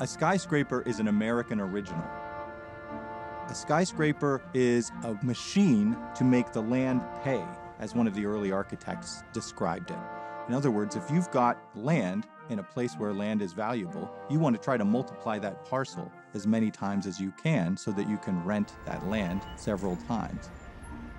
A skyscraper is an American original. A skyscraper is a machine to make the land pay, as one of the early architects described it. In other words, if you've got land in a place where land is valuable, you want to try to multiply that parcel as many times as you can so that you can rent that land several times.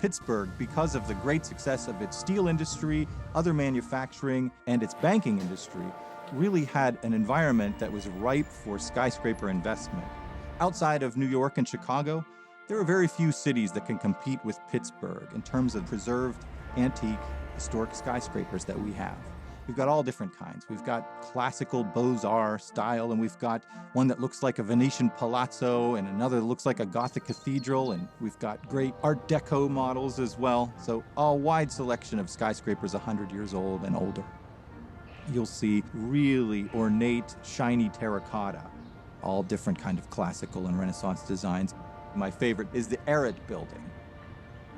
Pittsburgh, because of the great success of its steel industry, other manufacturing, and its banking industry, really had an environment that was ripe for skyscraper investment. Outside of New York and Chicago, there are very few cities that can compete with Pittsburgh in terms of preserved, antique, historic skyscrapers that we have. We've got all different kinds. We've got classical Beaux-Arts style, and we've got one that looks like a Venetian palazzo, and another that looks like a Gothic cathedral, and we've got great Art Deco models as well. So a wide selection of skyscrapers 100 years old and older. You'll see really ornate, shiny terracotta, all different kind of classical and Renaissance designs. My favorite is the heralded building.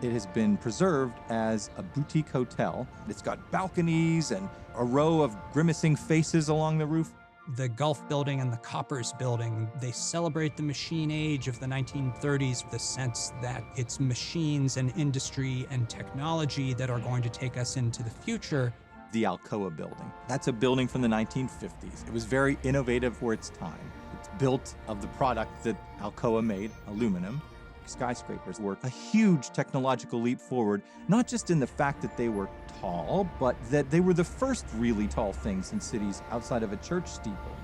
It has been preserved as a boutique hotel. It's got balconies and a row of grimacing faces along the roof. The Gulf Building and the Coppers Building, they celebrate the machine age of the 1930s, the sense that it's machines and industry and technology that are going to take us into the future. The Alcoa Building. That's a building from the 1950s. It was very innovative for its time. It's built of the product that Alcoa made, aluminum. Skyscrapers were a huge technological leap forward, not just in the fact that they were tall, but that they were the first really tall things in cities outside of a church steeple.